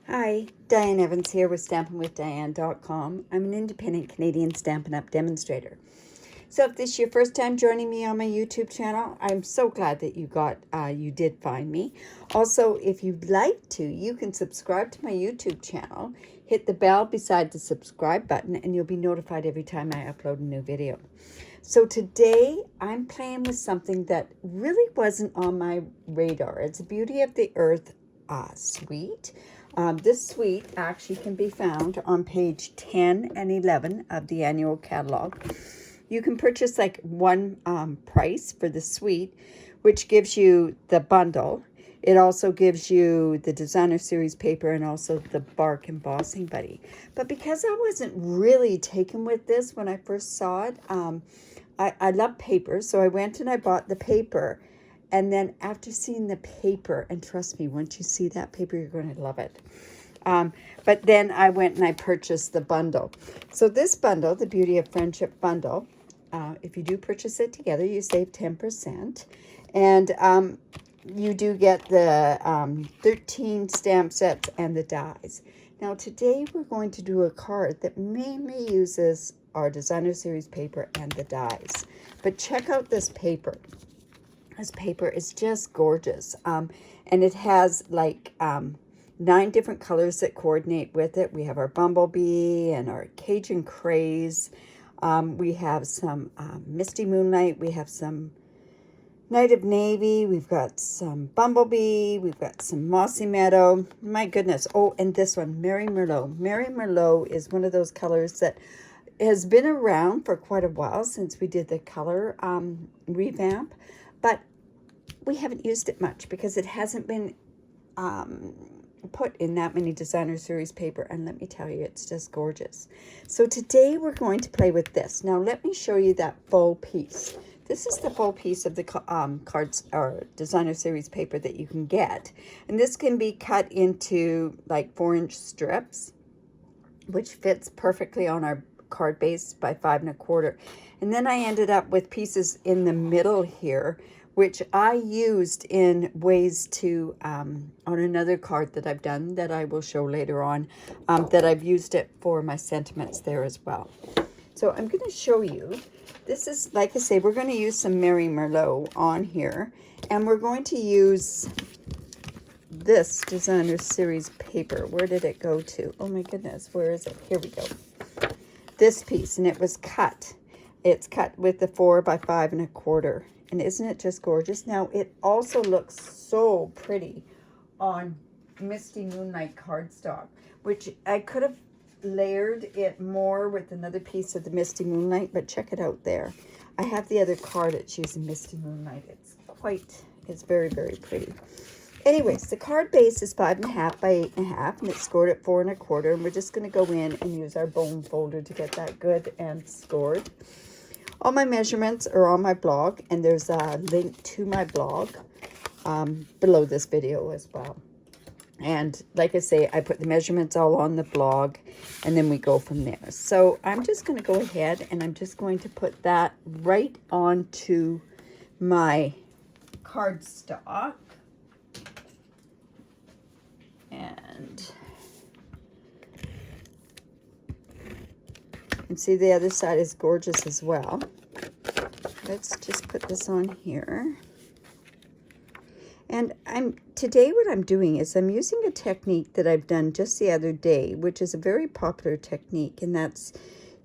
Hi, Diane Evans here with StampinWithDiane.com. I'm an independent Canadian Stampin' Up demonstrator. So if this is your first time joining me on my YouTube channel, I'm so glad that you did find me. Also, if you'd like to, you can subscribe to my YouTube channel, hit the bell beside the subscribe button, and you'll be notified every time I upload a new video. So today I'm playing with something that really wasn't on my radar. It's a Beauty of the Earth suite. This suite actually can be found on page 10 and 11 of the annual catalog. You can purchase like one price for the suite, which gives you the bundle. It also gives you the designer series paper and also the bark embossing buddy. But because I wasn't really taken with this when I first saw it, I love paper, so I went and I bought the paper. And then after seeing the paper, and trust me, once you see that paper, you're going to love it. But then I went and I purchased the bundle. So this bundle, the Beauty of Friendship bundle, if you do purchase it together, you save 10%. And you do get the 13 stamp sets and the dies. Now today we're going to do a card that mainly uses our designer series paper and the dies. But check out this paper. This paper is just gorgeous. And it has like 9 different colors that coordinate with it. We have our bumblebee and our Cajun craze. We have some misty moonlight. We have some night of navy. We've got some bumblebee. We've got some mossy meadow. My goodness. Oh, and this one, Merry Merlot. Merry Merlot is one of those colors that has been around for quite a while since we did the color revamp. But we haven't used it much because it hasn't been put in that many designer series paper. And let me tell you, it's just gorgeous. So today we're going to play with this. Now let me show you that full piece. This is the full piece of the cards or designer series paper that you can get. And this can be cut into like 4-inch strips, which fits perfectly on our card base by 5 1/4. And then I ended up with pieces in the middle here, which I used in ways to, on another card that I've done that I will show later on, that I've used it for my sentiments there as well. So I'm going to show you, this is, like I say, we're going to use some Merry Merlot on here, and we're going to use this designer series paper. Where did it go to? Oh my goodness, where is it? Here we go. This piece, and it was cut. It's cut with the 4 by 5 1/4. And isn't it just gorgeous? Now, it also looks so pretty on Misty Moonlight cardstock, which I could have layered it more with another piece of the Misty Moonlight, but check it out there. I have the other card that's using Misty Moonlight. It's very, very pretty. Anyways, the card base is 5 1/2 by 8 1/2, and it's scored at 4 1/4, and we're just going to go in and use our bone folder to get that good and scored. All my measurements are on my blog, and there's a link to my blog below this video as well. And like I say, I put the measurements all on the blog, and then we go from there. So I'm just going to go ahead, and I'm just going to put that right onto my cardstock. And you can see the other side is gorgeous as well. Let's just put this on here. And today what I'm doing is I'm using a technique that I've done just the other day, which is a very popular technique, and that's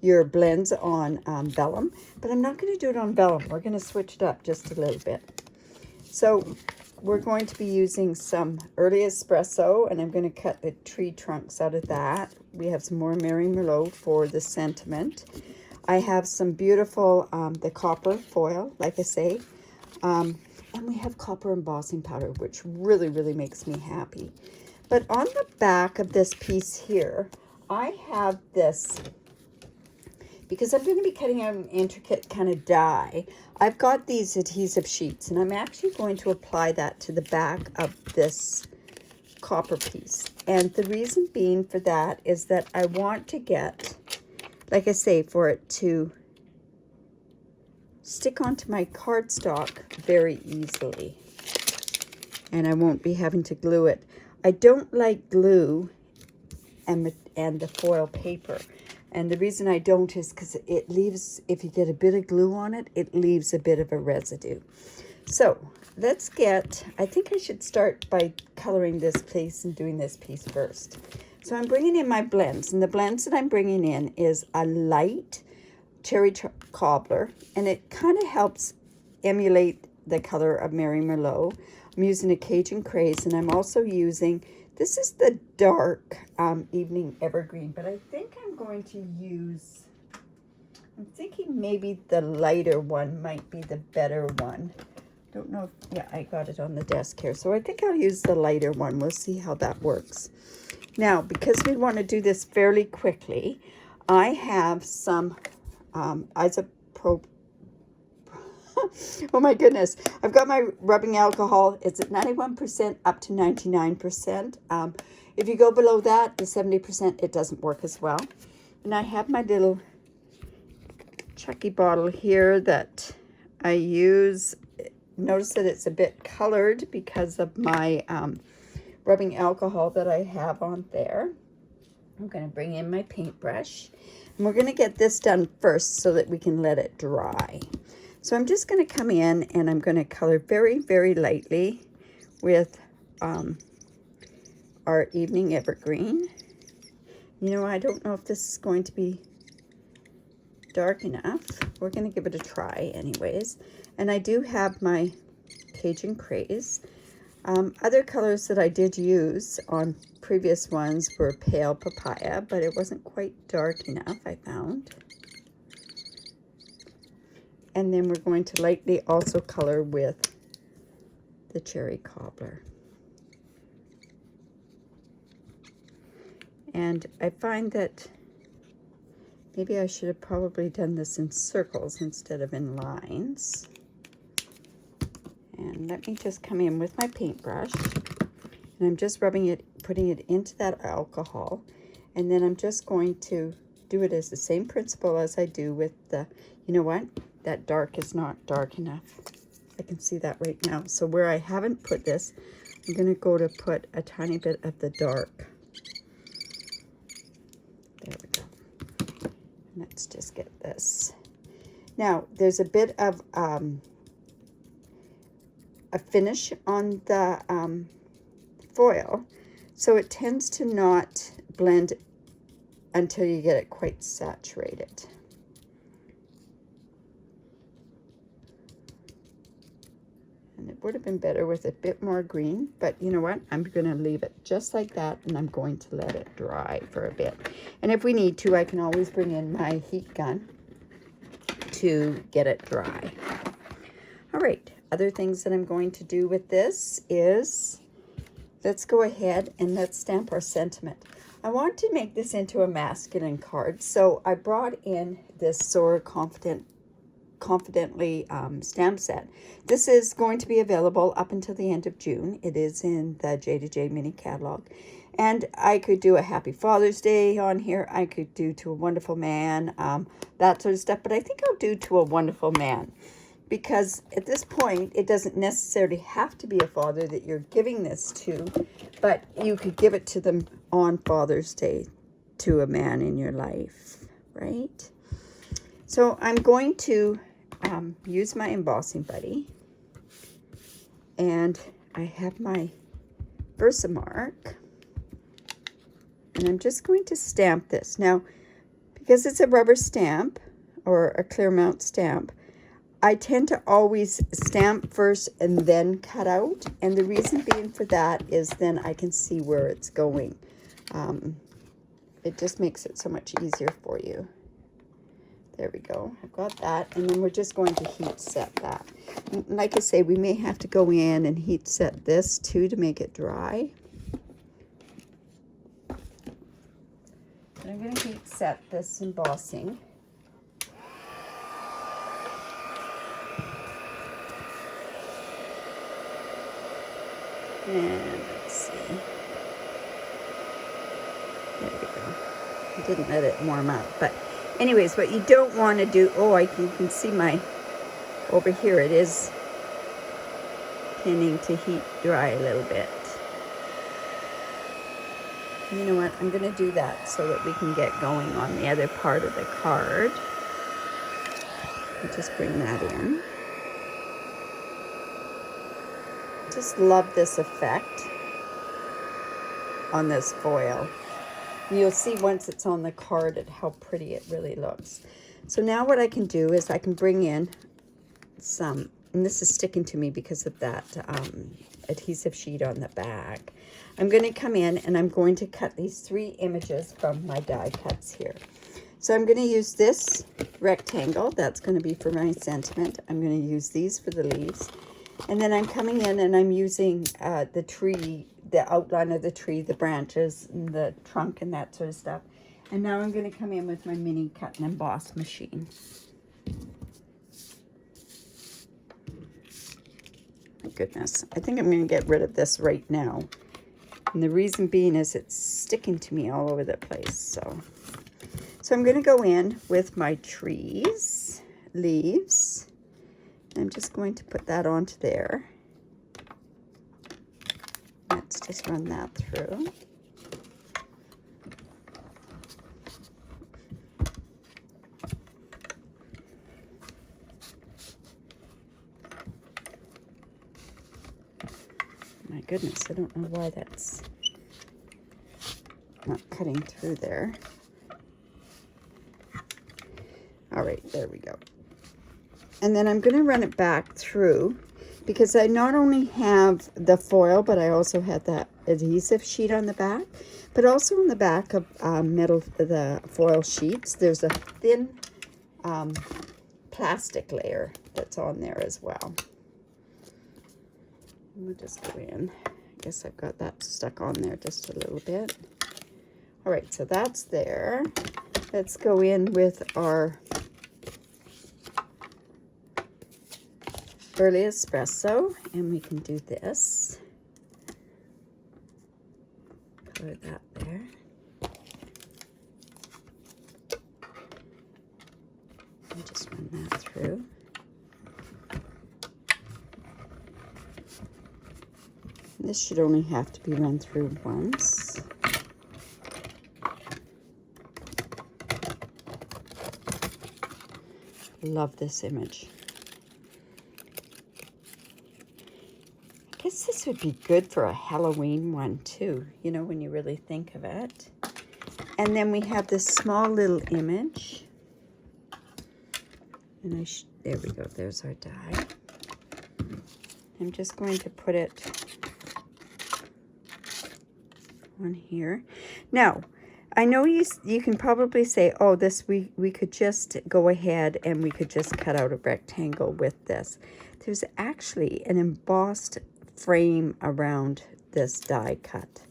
your blends on vellum. But I'm not going to do it on vellum. We're going to switch it up just a little bit. So we're going to be using some early espresso, and I'm going to cut the tree trunks out of that. We have some more Merry Merlot for the sentiment. I have some beautiful, the copper foil, like I say. And we have copper embossing powder, which really, really makes me happy. But on the back of this piece here, I have this, because I'm going to be cutting out an intricate kind of die, I've got these adhesive sheets, and I'm actually going to apply that to the back of this copper piece. And the reason being for that is that I want to get, like I say, for it to stick onto my cardstock very easily. And I won't be having to glue it. I don't like glue and the foil paper. And the reason I don't is because it leaves, if you get a bit of glue on it, it leaves a bit of a residue. So let's get, I think I should start by coloring this piece and doing this piece first. So I'm bringing in my blends, and the blends that I'm bringing in is a light cherry cobbler, and it kind of helps emulate the color of Mary Merlot. I'm using a Cajun Craze, and I'm also using, this is the dark Evening Evergreen, but I think I'm going to use, I'm thinking maybe the lighter one might be the better one. Don't know if, yeah, I got it on the desk here. So I think I'll use the lighter one. We'll see how that works. Now, because we want to do this fairly quickly, I have some isopropyl. Oh my goodness. I've got my rubbing alcohol. It's at 91% up to 99%. If you go below that, the 70%, it doesn't work as well. And I have my little Chucky bottle here that I use. Notice that it's a bit colored because of my rubbing alcohol that I have on there. I'm going to bring in my paintbrush, and we're going to get this done first so that we can let it dry. So I'm just going to come in and I'm going to color very, very lightly with our Evening Evergreen. You know, I don't know if this is going to be dark enough. We're going to give it a try anyways. And I do have my Cajun Craze. Other colors that I did use on previous ones were Pale Papaya, but it wasn't quite dark enough, I found. And then we're going to lightly also color with the Cherry Cobbler. And I find that maybe I should have probably done this in circles instead of in lines. And let me just come in with my paintbrush, and I'm just rubbing it, putting it into that alcohol, and then I'm just going to do it as the same principle as I do with the, you know what, that dark is not dark enough. I can see that right now. So where I haven't put this, I'm going to go to put a tiny bit of the dark. There we go. Let's just get this. Now, there's a bit of a finish on the foil, so it tends to not blend until you get it quite saturated. And it would have been better with a bit more green, but you know what? I'm going to leave it just like that, and I'm going to let it dry for a bit. And if we need to, I can always bring in my heat gun to get it dry. All right. Other things that I'm going to do with this is, let's go ahead and let's stamp our sentiment. I want to make this into a masculine card, so I brought in this Soar Confidently stamp set. This is going to be available up until the end of June. It is in the J2J mini catalog. And I could do a Happy Father's Day on here. I could do To a Wonderful Man, that sort of stuff. But I think I'll do To a Wonderful Man, because at this point, it doesn't necessarily have to be a father that you're giving this to, but you could give it to them on Father's Day, to a man in your life, right? So I'm going to use my embossing buddy, and I have my Versamark, and I'm just going to stamp this. Now, because it's a rubber stamp or a clear mount stamp, I tend to always stamp first and then cut out. And the reason being for that is then I can see where it's going. It just makes it so much easier for you. There we go. I've got that. And then we're just going to heat set that. Like I say, we may have to go in and heat set this too to make it dry. And I'm going to heat set this embossing. And let's see. There we go. I didn't let it warm up. But anyways, what you don't want to do... Oh, you can see my... Over here, it is tending to heat dry a little bit. You know what? I'm going to do that so that we can get going on the other part of the card. Just bring that in. Just love this effect on this foil. You'll see once it's on the card how pretty it really looks. So now what I can do is I can bring in some, and this is sticking to me because of that adhesive sheet on the back. I'm going to come in and I'm going to cut these 3 images from my die cuts here. So I'm going to use this rectangle. That's going to be for my sentiment. I'm going to use these for the leaves. And then I'm coming in and I'm using the tree, the outline of the tree, the branches, and the trunk and that sort of stuff. And now I'm going to come in with my mini cut and emboss machine. My goodness, I think I'm going to get rid of this right now. And the reason being is it's sticking to me all over the place. So I'm going to go in with my trees, leaves. I'm just going to put that onto there. Let's just run that through. My goodness, I don't know why that's not cutting through there. All right, there we go. And then I'm going to run it back through because I not only have the foil, but I also have that adhesive sheet on the back. But also on the back of the foil sheets, there's a thin plastic layer that's on there as well. We'll just go in. I guess I've got that stuck on there just a little bit. All right, so that's there. Let's go in with our early espresso, and we can do this. Put that there. And just run that through. This should only have to be run through once. Love this image. I guess this would be good for a Halloween one too, you know, when you really think of it. And then we have this small little image. And there we go, there's our die. I'm just going to put it on here. Now, I know you can probably say, oh, this we could just go ahead and we could just cut out a rectangle with this. There's actually an embossed frame around this die cut,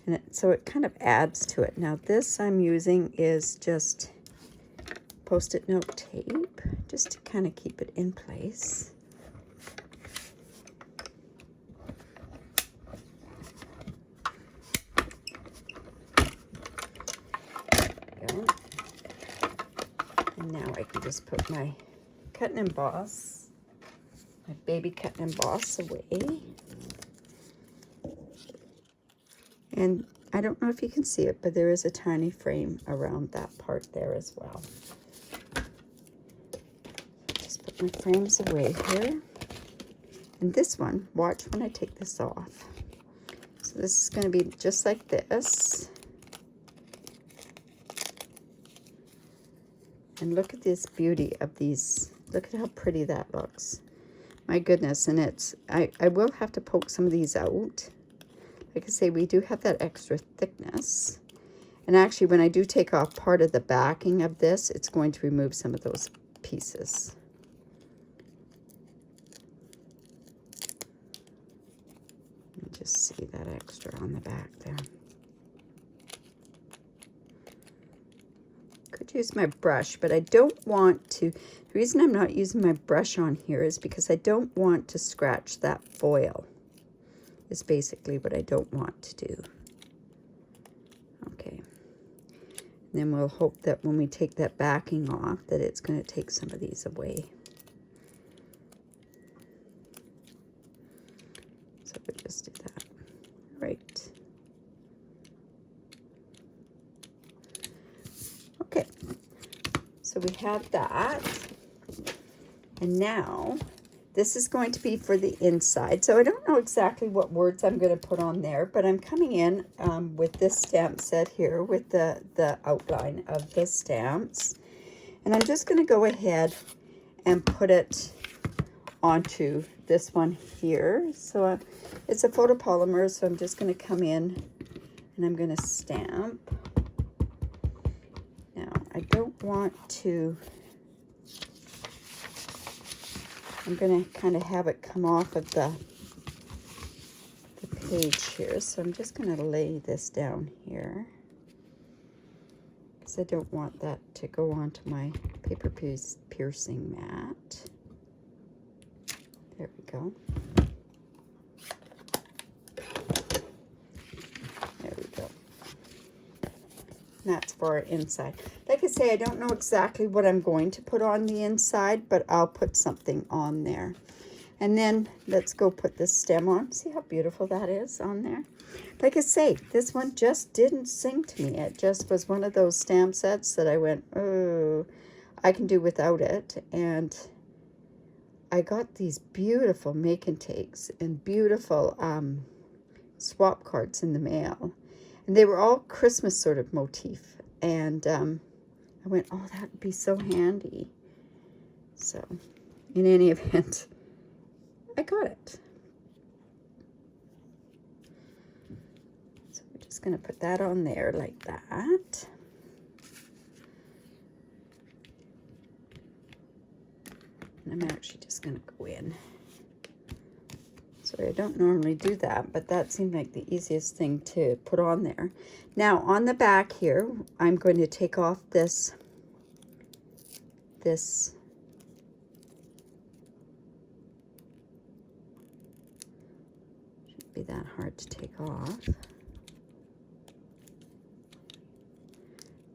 and so it kind of adds to it. Now this I'm using is just Post-it note tape, just to kind of keep it in place. And now I can just put my cut and emboss, my baby cut and emboss away. And I don't know if you can see it, but there is a tiny frame around that part there as well. Just put my frames away here. And this one, watch when I take this off. So this is going to be just like this. And look at this beauty of these. Look at how pretty that looks. My goodness. And it's, I will have to poke some of these out. Like I say, we do have that extra thickness. And actually, when I do take off part of the backing of this, it's going to remove some of those pieces. You just see that extra on the back there. Could use my brush, but I don't want to. The reason I'm not using my brush on here is because I don't want to scratch that foil. Is basically what I don't want to do. Okay. And then we'll hope that when we take that backing off, that it's going to take some of these away. So we'll just do that. Right. Okay, so we have that. And now this is going to be for the inside. So I don't know exactly what words I'm going to put on there, but I'm coming in with this stamp set here with the outline of the stamps. And I'm just going to go ahead and put it onto this one here. So it's a photopolymer, so I'm just going to come in and I'm going to stamp. Now, I don't want to... I'm going to kind of have it come off of the page here. So I'm just going to lay this down here, because I don't want that to go onto my paper piercing mat. There we go. There we go. And that's for our inside. Like I say, I don't know exactly what I'm going to put on the inside, but I'll put something on there. And then let's go put this stem on. See how beautiful that is on there? Like I say, this one just didn't sing to me. It just was one of those stamp sets that I went, oh, I can do without it. And I got these beautiful make and takes and beautiful swap cards in the mail. And they were all Christmas sort of motif. And I went, oh, that would be so handy. So, in any event, I got it. So we're just going to put that on there like that. And I'm actually just going to go in. Sorry, I don't normally do that, but that seemed like the easiest thing to put on there. Now, on the back here, I'm going to take off this shouldn't be that hard to take off.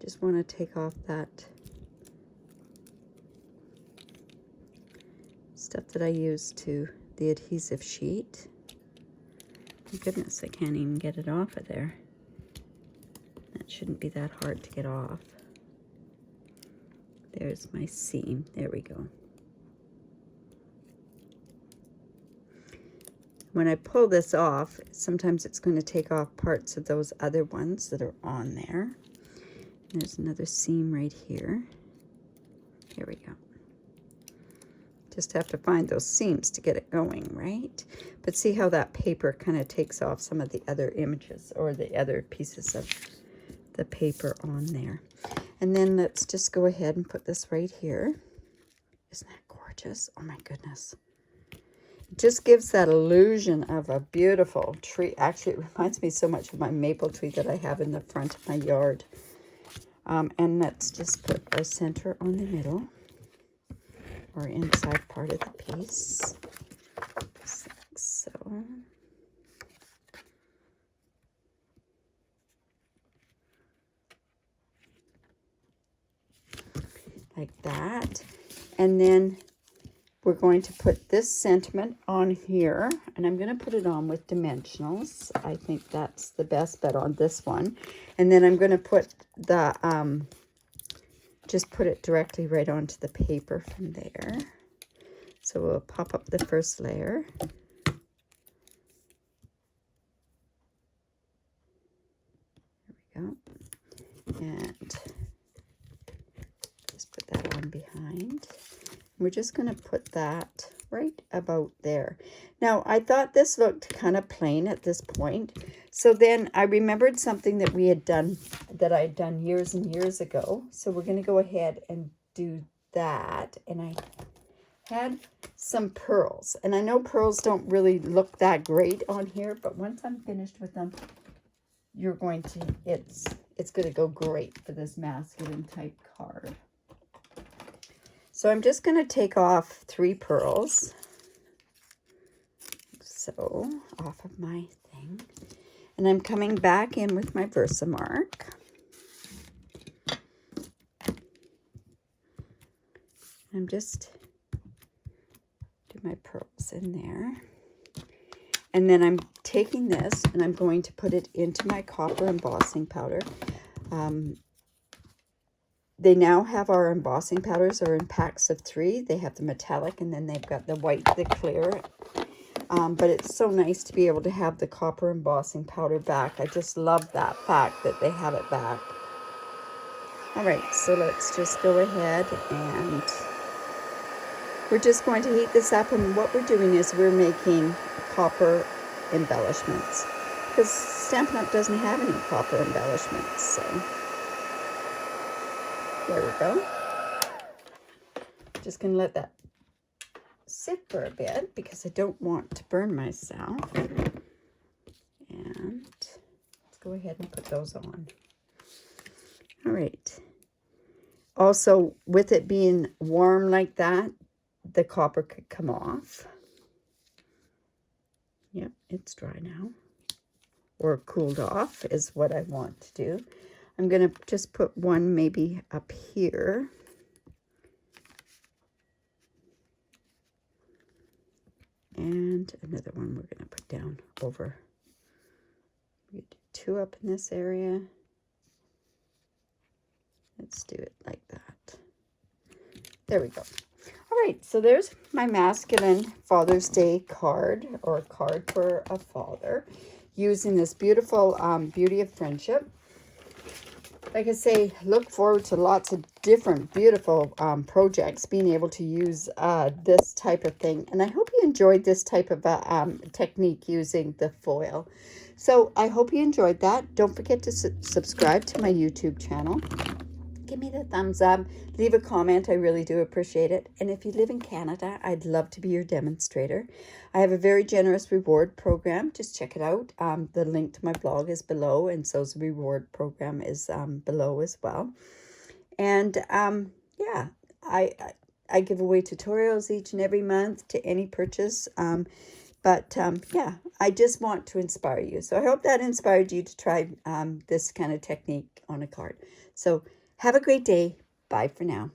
Just want to take off that stuff that I use to the adhesive sheet. My goodness, I can't even get it off of there. That shouldn't be that hard to get off. There's my seam. There we go. When I pull this off, sometimes it's going to take off parts of those other ones that are on there. And there's another seam right here. Here we go. Just have to find those seams to get it going, right? But see how that paper kind of takes off some of the other images or the other pieces of the paper on there. And then let's just go ahead and put this right here. Isn't that gorgeous? Oh my goodness. It just gives that illusion of a beautiful tree. Actually, it reminds me so much of my maple tree that I have in the front of my yard. And let's just put our center on the middle, or inside part of the piece, just like so. Like that. And then we're going to put this sentiment on here, and I'm going to put it on with dimensionals. I think that's the best bet on this one. And then I'm going to put the just put it directly right onto the paper from there. So we'll pop up the first layer. There we go. And just put that on behind. We're just going to put that right about there. Now, I thought this looked kind of plain at this point. So then I remembered something that we had done, that I had done years and years ago. So we're going to go ahead and do that. And I had some pearls. And I know pearls don't really look that great on here, but once I'm finished with them, you're going to, it's going to go great for this masculine type card. So I'm just going to take off 3 pearls. So off of my thing. And I'm coming back in with my Versamark. I'm just do my pearls in there. And then I'm taking this and I'm going to put it into my copper embossing powder. they now have our embossing powders are in packs of 3. They have the metallic, and then they've got the white, the clear. But it's so nice to be able to have the copper embossing powder back. I just love that fact that they have it back. All right, so let's just go ahead and we're just going to heat this up. And what we're doing is we're making copper embellishments because Stampin' Up! Doesn't have any copper embellishments. So there we go. Just going to let that sit for a bit because I don't want to burn myself. And let's go ahead and put those on. All right. Also, with it being warm like that, the copper could come off. Yep, it's dry now. Or cooled off is what I want to do. I'm going to just put one maybe up here. And another one we're going to put down over. We do 2 up in this area. Let's do it like that. There we go. All right, so there's my masculine Father's Day card, or card for a father, using this beautiful Beauty of Friendship. Like I say, look forward to lots of different beautiful projects, being able to use this type of thing. And I hope you enjoyed this type of technique using the foil. So I hope you enjoyed that. Don't forget to subscribe to my YouTube channel. Give me the thumbs up. Leave a comment. I really do appreciate it. And if you live in Canada, I'd love to be your demonstrator. I have a very generous reward program. Just check it out. The link to my blog is below, and so's the reward program is below as well. And yeah, I give away tutorials each and every month to any purchase. Yeah, I just want to inspire you. So I hope that inspired you to try this kind of technique on a card. So have a great day. Bye for now.